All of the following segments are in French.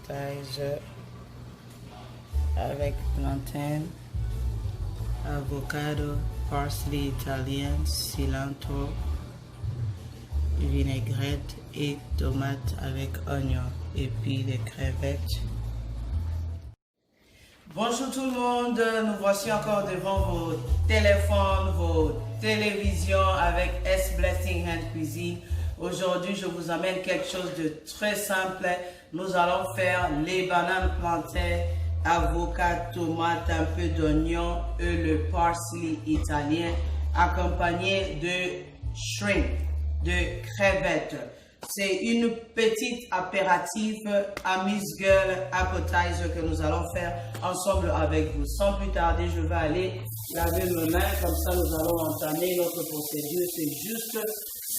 appetizer avec plantain, avocado, parsley italien, cilantro, vinaigrette et tomates avec oignon et puis les crevettes. Bonjour tout le monde, nous voici encore devant vos téléphones, vos télévisions avec S Blessing Hand Cuisine. Aujourd'hui, je vous amène quelque chose de très simple. Nous allons faire les bananes plantains, avocat, tomate, un peu d'oignon et le parsley italien accompagné de shrimp, de crevettes. C'est une petite apéritif amuse-gueule appetizer que nous allons faire ensemble avec vous. Sans plus tarder, je vais aller laver mes mains, comme ça nous allons entamer notre procédure. C'est juste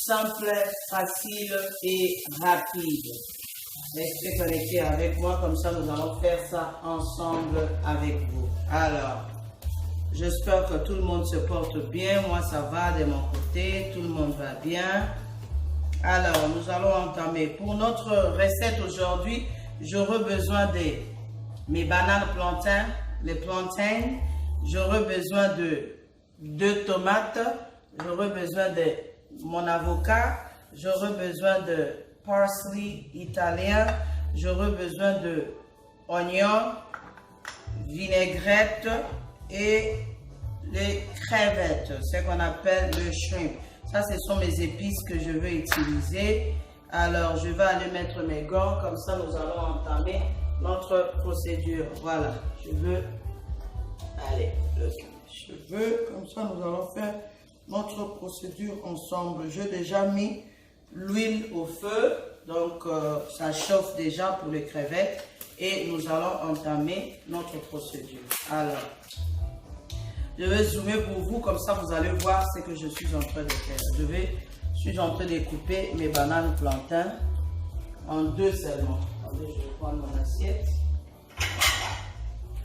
simple, facile et rapide. Restez connectés avec moi, comme ça nous allons faire ça ensemble avec vous. Alors, j'espère que tout le monde se porte bien. Moi, ça va de mon côté. Tout le monde va bien. Alors, nous allons entamer. Pour notre recette aujourd'hui, j'aurai besoin de mes bananes plantains, les plantains. J'aurai besoin de 2 tomates. J'aurai besoin de mon avocat. J'aurai besoin de parsley italien. J'aurai besoin de oignons, vinaigrette et les crevettes, ce qu'on appelle le shrimp. Ça, ce sont mes épices que je veux utiliser. Alors, je vais aller mettre mes gants. Comme ça, nous allons entamer notre procédure. Voilà, je veux... Allez, le cheveu. Comme ça, nous allons faire notre procédure ensemble. J'ai déjà mis l'huile au feu. Donc, ça chauffe déjà pour les crevettes. Et nous allons entamer notre procédure. Alors... Je vais zoomer pour vous, comme ça vous allez voir ce que je suis en train de faire. Je suis en train de couper mes bananes plantains en 2 seulement. Attendez, je vais prendre mon assiette.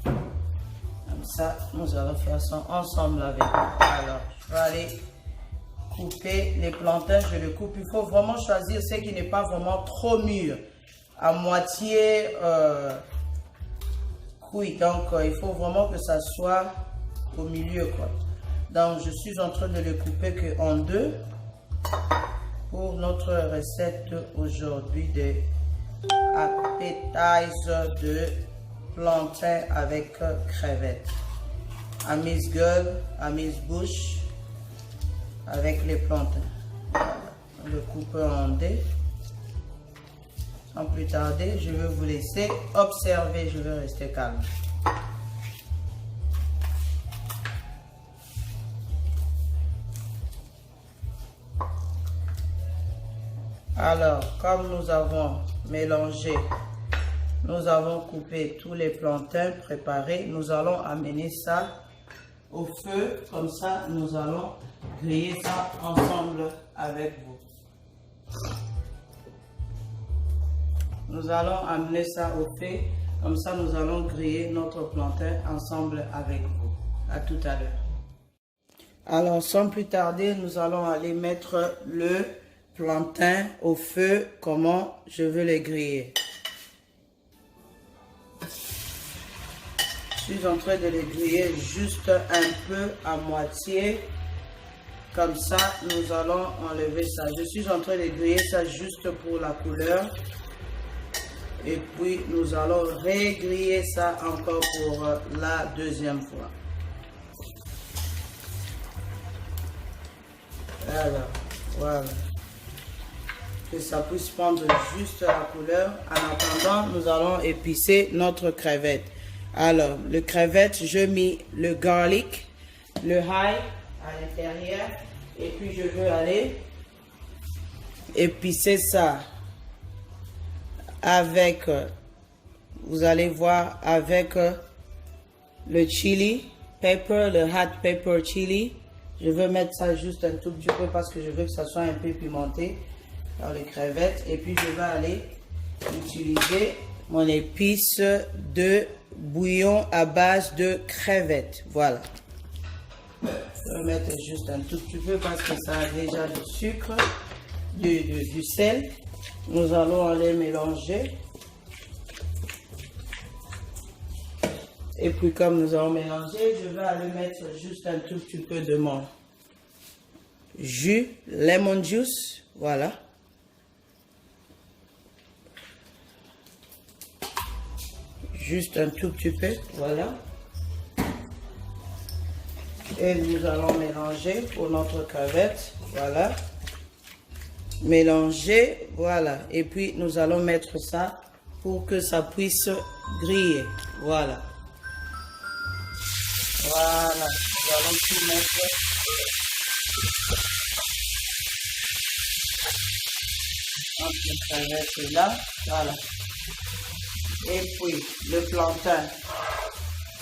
Comme ça, nous allons faire ça ensemble avec vous. Alors, je vais aller couper les plantains. Je les coupe. Il faut vraiment choisir ce qui n'est pas vraiment trop mûr. À moitié cuit. Donc, il faut vraiment que ça soit au milieu, quoi. Donc je suis en train de le couper que en 2 pour notre recette aujourd'hui de appetizer de plantain avec crevettes, amuse-gueule, amuse-bouche avec les plantains. Voilà. On le coupe en 2. Sans plus tarder, je vais vous laisser observer. Je vais rester calme. Alors, comme nous avons mélangé, nous avons coupé tous les plantains préparés, nous allons amener ça au feu. Comme ça, nous allons griller ça ensemble avec vous. Nous allons amener ça au feu. Comme ça, nous allons griller notre plantain ensemble avec vous. À tout à l'heure. Alors, sans plus tarder, nous allons aller mettre le plantain au feu. Comment je veux les griller. Je suis en train de les griller juste un peu à moitié. Comme ça, nous allons enlever ça. Je suis en train de griller ça juste pour la couleur. Et puis, nous allons regriller ça encore pour la 2e fois. Voilà. Que ça puisse prendre juste la couleur. En attendant, nous allons épicer notre crevette. Alors, le crevette, je mets le garlic, le ail à l'intérieur. Et puis, je veux aller épicer ça avec, vous allez voir, avec le chili pepper, le hot pepper chili. Je veux mettre ça juste un tout petit peu parce que je veux que ça soit un peu pimenté dans les crevettes. Et puis je vais aller utiliser mon épice de bouillon à base de crevettes. Voilà. Je vais mettre juste un tout petit peu parce que ça a déjà du sucre, du sel. Nous allons aller mélanger. Et puis comme nous allons mélanger, je vais aller mettre juste un tout petit peu de mon jus, lemon juice, voilà. Juste un tout petit peu, voilà. Et nous allons mélanger pour notre crevette, voilà. Mélanger, voilà. Et puis nous allons mettre ça pour que ça puisse griller, voilà. Voilà, nous allons tout mettre. Notre crevette est là, voilà. Et puis le plantain,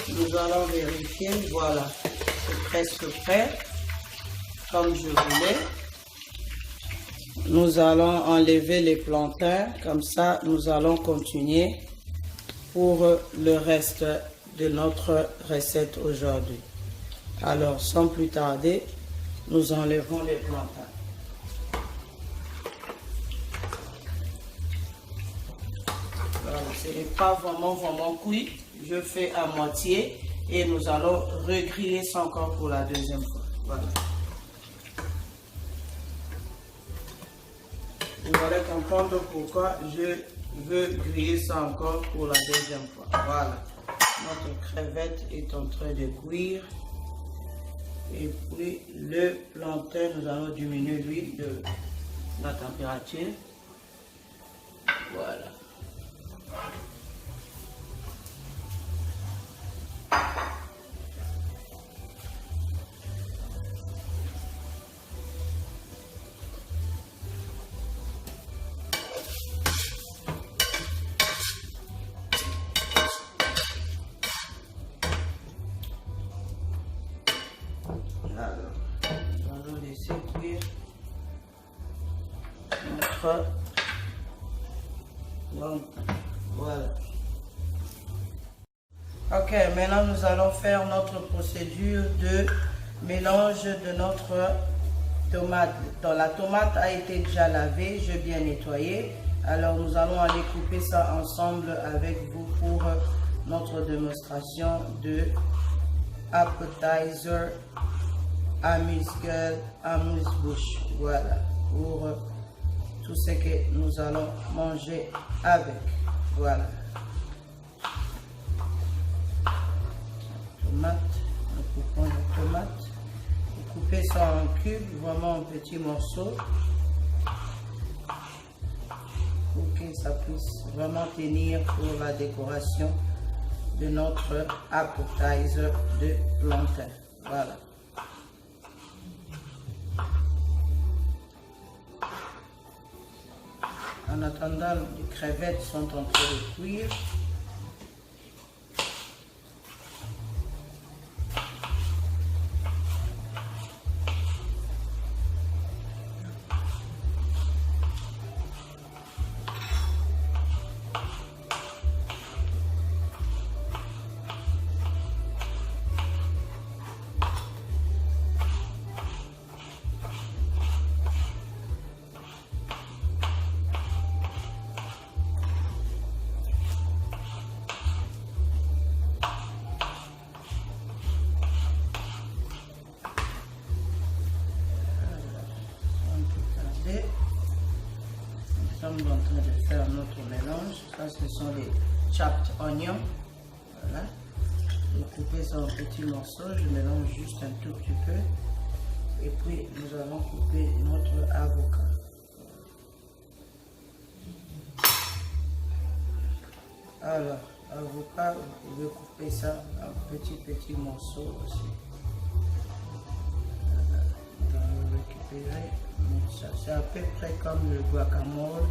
nous allons vérifier, voilà, c'est presque prêt, comme je voulais. Nous allons enlever les plantains, comme ça nous allons continuer pour le reste de notre recette aujourd'hui. Alors sans plus tarder, nous enlevons les plantains. Ce n'est pas vraiment cuit, je fais à moitié et nous allons regriller ça encore pour la deuxième fois. Voilà. Vous allez comprendre pourquoi je veux griller ça encore pour la deuxième fois. Voilà. Notre crevette est en train de cuire. Et puis le plantain, nous allons diminuer l'huile de la température. Voilà. Alors, nous allons laisser cuire notre plantain. Voilà. Ok, maintenant nous allons faire notre procédure de mélange de notre tomate. Donc, la tomate a été déjà lavée, j'ai bien nettoyé. Alors nous allons aller couper ça ensemble avec vous pour notre démonstration de appetizer amuse-gueule, amuse-bouche. Voilà, pour tout ce que nous allons manger avec. Voilà. Tomate, nous coupons la tomate. Vous coupez ça en cubes, vraiment en petits morceaux, pour que ça puisse vraiment tenir pour la décoration de notre appetizer de plantain. Voilà. En attendant, les crevettes sont en train de cuire. Nous sommes en train de faire notre mélange. Ça, ce sont les chopped oignons. Voilà. Je coupe ça en petits morceaux. Je mélange juste un tout petit peu. Et puis, nous allons couper notre avocat. Alors, avocat, vous pouvez couper ça en petits morceaux aussi. Nous allons récupérer. C'est à peu près comme le guacamole,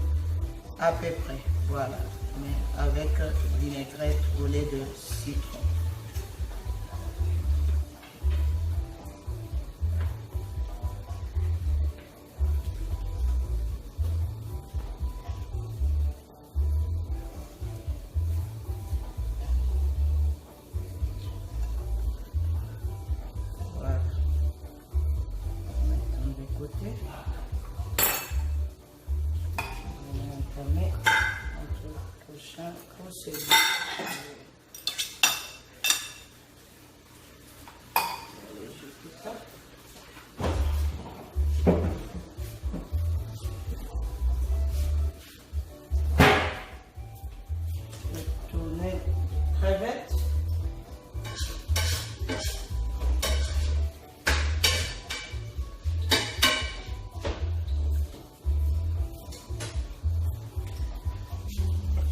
à peu près, voilà, mais avec vinaigrette au lait de citron. Voilà, mettons de côté. Notre prochain procédé.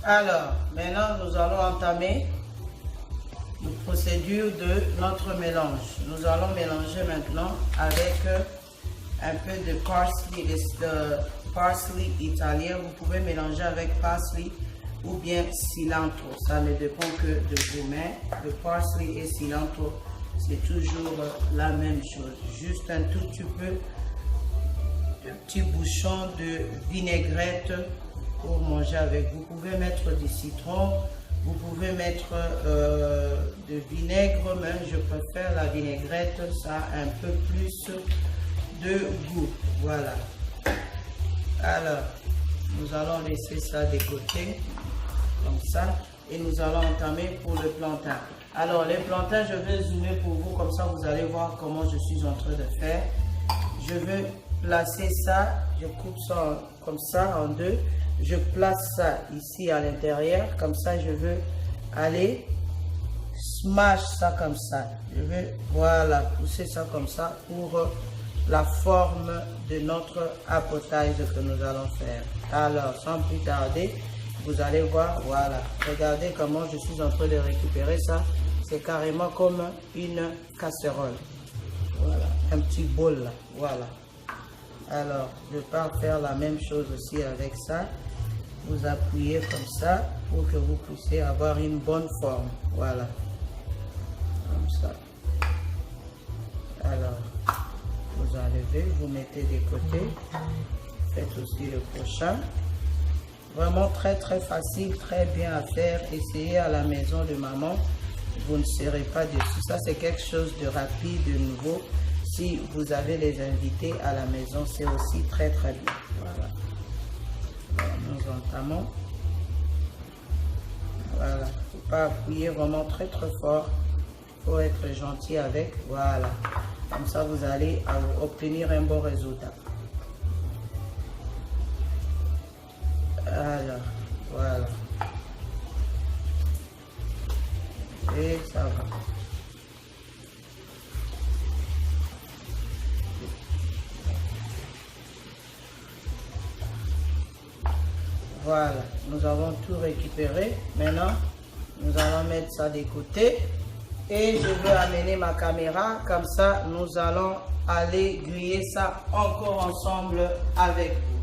Alors, maintenant, nous allons entamer la procédure de notre mélange. Nous allons mélanger maintenant avec un peu de parsley, le parsley italien. Vous pouvez mélanger avec parsley ou bien cilantro. Ça ne dépend que de vous-même. Le parsley et cilantro, c'est toujours la même chose. Juste un tout petit peu de petits bouchons de vinaigrette pour manger avec. Vous pouvez mettre du citron, vous pouvez mettre de vinaigre, mais je préfère la vinaigrette, ça a un peu plus de goût. Voilà. Alors, nous allons laisser ça de côté, comme ça, et nous allons entamer pour le plantain. Alors, les plantains, je vais zoomer pour vous, comme ça vous allez voir comment je suis en train de faire. Je vais placer ça, je coupe ça comme ça en deux. Je place ça ici à l'intérieur, comme ça je veux aller smash ça comme ça. Je vais, voilà, pousser ça comme ça pour la forme de notre appetizer que nous allons faire. Alors, sans plus tarder, vous allez voir, voilà, regardez comment je suis en train de récupérer ça. C'est carrément comme une casserole. Voilà, un petit bol là, voilà. Alors, je pars faire la même chose aussi avec ça. Vous appuyez comme ça pour que vous puissiez avoir une bonne forme. Voilà. Comme ça. Alors, vous enlevez, vous mettez des côtés. Faites aussi le prochain. Vraiment très facile, très bien à faire. Essayez à la maison de maman. Vous ne serez pas dessus. Ça, c'est quelque chose de rapide, de nouveau. Si vous avez les invités à la maison, c'est aussi très bien. Voilà. Nous entamons. Voilà. Il ne faut pas appuyer vraiment très fort. Il faut être gentil avec. Voilà. Comme ça, vous allez obtenir un bon résultat. Alors, voilà. Et ça va. Voilà, nous avons tout récupéré. Maintenant, nous allons mettre ça de côté. Et je vais amener ma caméra. Comme ça, nous allons aller griller ça encore ensemble avec vous.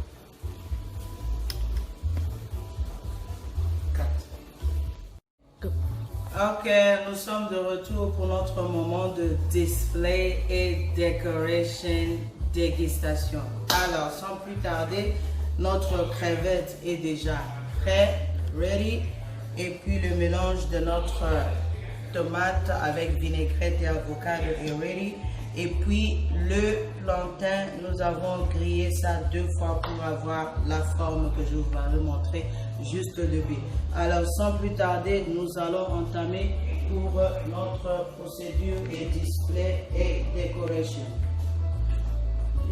Ok, nous sommes de retour pour notre moment de display et decoration dégustation. Alors, sans plus tarder, notre crevette est déjà prêt, ready. Et puis le mélange de notre tomate avec vinaigrette et avocado est ready. Et puis le plantain, nous avons grillé ça 2 fois pour avoir la forme que je vous avais montré juste le début. Alors sans plus tarder, nous allons entamer pour notre procédure et display et décoration.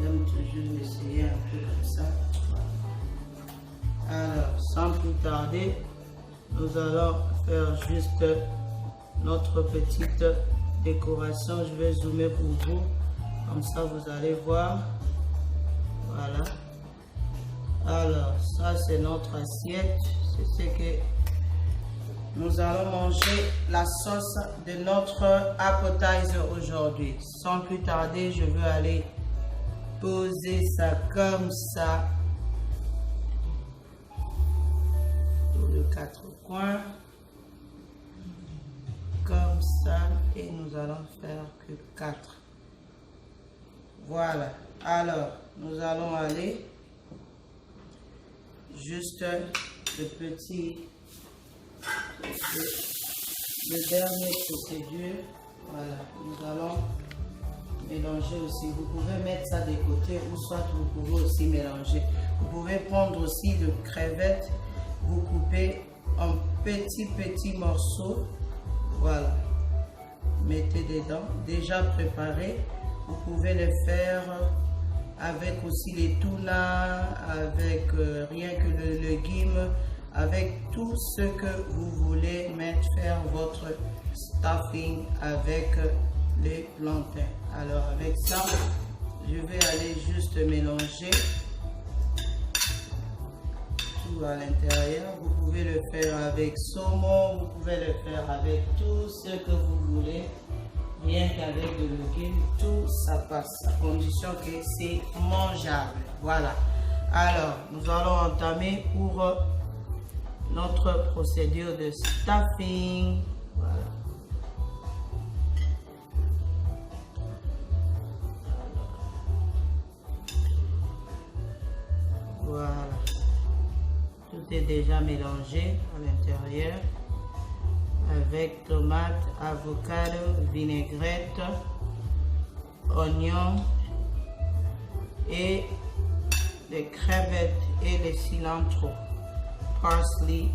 J'aime toujours essayer un peu comme ça. Alors sans plus tarder, nous allons faire juste notre petite décoration. Je vais zoomer pour vous, comme ça vous allez voir. Voilà. Alors ça c'est notre assiette, c'est ce que nous allons manger, la sauce de notre appetizer aujourd'hui. Sans plus tarder, je veux aller poser ça comme ça sur les 4 coins, comme ça, et nous allons faire que 4. Voilà. Alors nous allons aller juste le petit, le dernier procédure. Voilà, nous allons mélanger aussi. Vous pouvez mettre ça de côté ou soit vous pouvez aussi mélanger. Vous pouvez prendre aussi le crevette, vous coupez en petits morceaux. Voilà, mettez dedans, déjà préparé. Vous pouvez le faire avec aussi les tunas, avec rien que le légume, avec tout ce que vous voulez mettre, faire votre stuffing avec les plantains. Alors avec ça, je vais aller juste mélanger tout tout à l'intérieur. Vous pouvez le faire avec saumon, vous pouvez le faire avec tout ce que vous voulez. Rien qu'avec de légumes, tout ça passe, à condition que c'est mangeable. Voilà. Alors, nous allons entamer pour notre procédure de stuffing. Voilà. Voilà. Tout est déjà mélangé à l'intérieur avec tomate, avocado, vinaigrette, oignons et les crevettes et les cilantro, parsley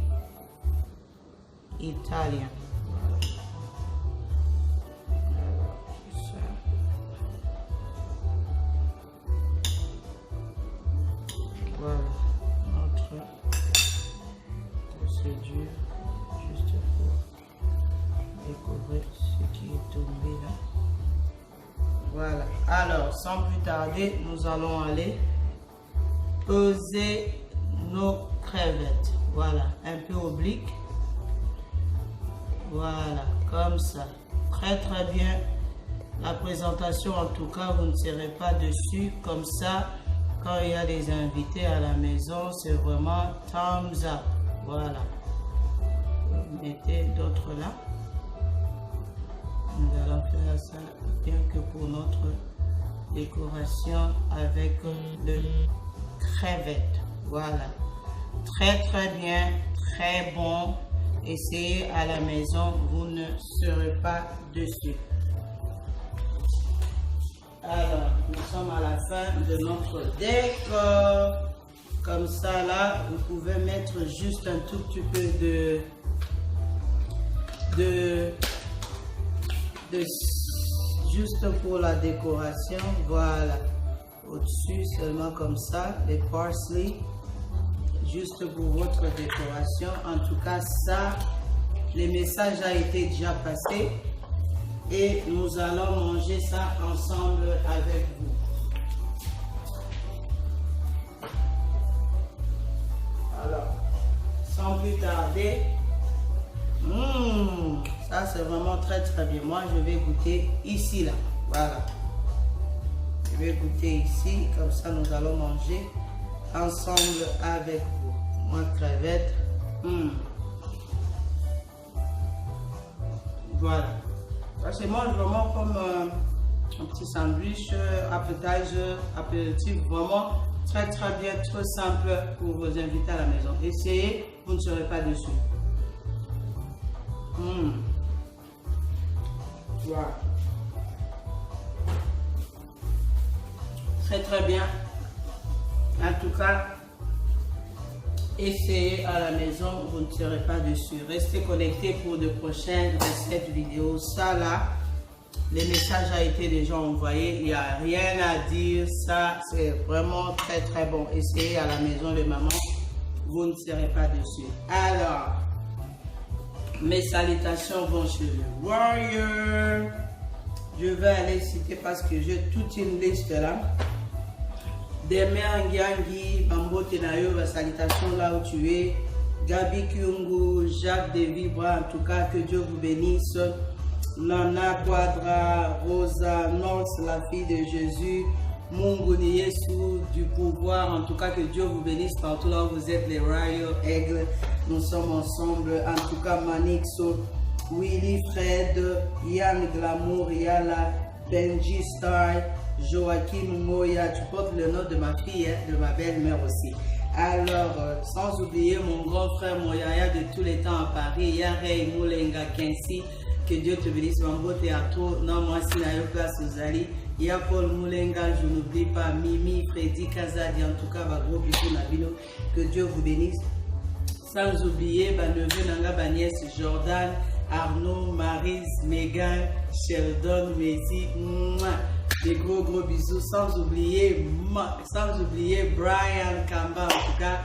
italien. Voilà notre procédure juste pour découvrir ce qui est tombé là. Voilà. Alors, sans plus tarder, nous allons aller peser nos crevettes. Voilà, un peu oblique. Voilà, comme ça. Très très bien. La présentation, en tout cas, vous ne serez pas dessus. Comme ça, quand il y a des invités à la maison, c'est vraiment thumbs up. Voilà. Vous mettez d'autres là. Nous allons faire ça bien que pour notre décoration avec le crevette. Voilà. Très très bien, très bon. Essayez à la maison, vous ne serez pas dessus. Alors, nous sommes à la fin de notre décor. Comme ça, là, vous pouvez mettre juste un tout petit peu juste pour la décoration. Voilà. Au-dessus, seulement comme ça, les parsley. Juste pour votre décoration. En tout cas, ça, le message a été déjà passé. Et nous allons manger ça ensemble avec vous. Alors, sans plus tarder, ça c'est vraiment très très bien. Moi, je vais goûter ici, là. Voilà. Je vais goûter ici, comme ça nous allons manger ensemble avec vous. Moi, crevette. Voilà. Ça se mange vraiment comme un petit sandwich, appetizer, apéritif, vraiment très très bien, très simple pour vos invités à la maison. Essayez, vous ne serez pas déçus. Voilà. Très très bien. En tout cas, essayez à la maison, vous ne serez pas dessus. Restez connectés pour de prochaines recettes vidéo. Ça là, les messages ont été déjà envoyés. Il n'y a rien à dire. Ça, c'est vraiment très très bon. Essayez à la maison, les mamans, vous ne serez pas dessus. Alors, mes salutations vont chez le Warrior. Je vais aller citer parce que j'ai toute une liste là. Demer Ngiangi, Bambo Tenayo, salutation là où tu es. Gabi Kyungu, Jacques Devibra, en tout cas que Dieu vous bénisse. Nana Quadra, Rosa North, la fille de Jésus. Munguni Yesu, du pouvoir, en tout cas que Dieu vous bénisse partout là où vous êtes, les Royal Aigles. Nous sommes ensemble, en tout cas Manixo, Willy Fred, Yann Glamour, Yala, Benji Star, Joachim Moya, tu portes le nom de ma fille, hein, de ma belle-mère aussi. Alors, sans oublier mon grand frère Moyaya de tous les temps à Paris, Yarei Moulenga Kensi, que Dieu te bénisse, Mambo Théâtre, non, moi, Sinayo Place Ozali, Ya Paul Moulenga, je n'oublie pas, Mimi, Freddy Kazadi, en tout cas, gros bisous Nabino, que Dieu vous bénisse. Sans oublier, neveu Nanga, nièce Jordan, Arnaud, Maryse, Megan, Sheldon, Messi, des gros bisous, sans oublier Brian Kamba, en tout cas,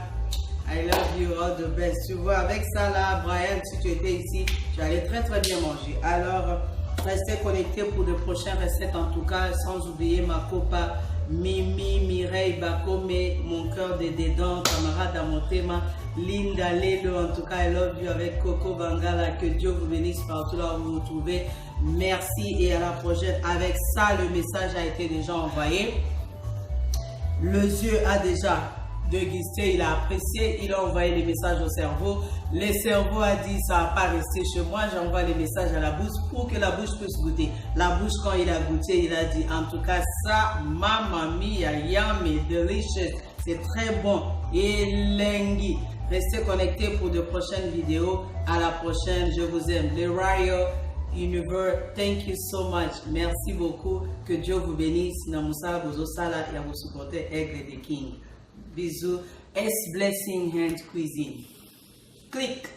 I love you, all the best. Tu vois, avec ça là, Brian, si tu étais ici, tu allais très très bien manger. Alors, restez connectés pour de prochaines recettes, en tout cas, sans oublier ma copa Mimi, Mireille, Bakome, mon cœur de dedans, camarade Amotema, Linda, Lelo, en tout cas, I love you avec Coco Bangala. Que Dieu vous bénisse partout là où vous vous trouvez. Merci et à la prochaine. Avec ça, le message a été déjà envoyé. Le yeux a déjà dégusté, il a apprécié, il a envoyé les messages au cerveau. Le cerveau a dit ça va pas rester chez moi, j'envoie les messages à la bouche pour que la bouche puisse goûter. La bouche, quand il a goûté, il a dit en tout cas ça, mamma mia, yummy, delicious, c'est très bon. Et lengi. Restez connectés pour de prochaines vidéos. À la prochaine, je vous aime. Le Rayo Universe, thank you so much. Merci beaucoup. Que Dieu vous bénisse. Namusa Bozosala et à vous supporter Aigle de King. Bisous. S Blessing Hand Cuisine. Click.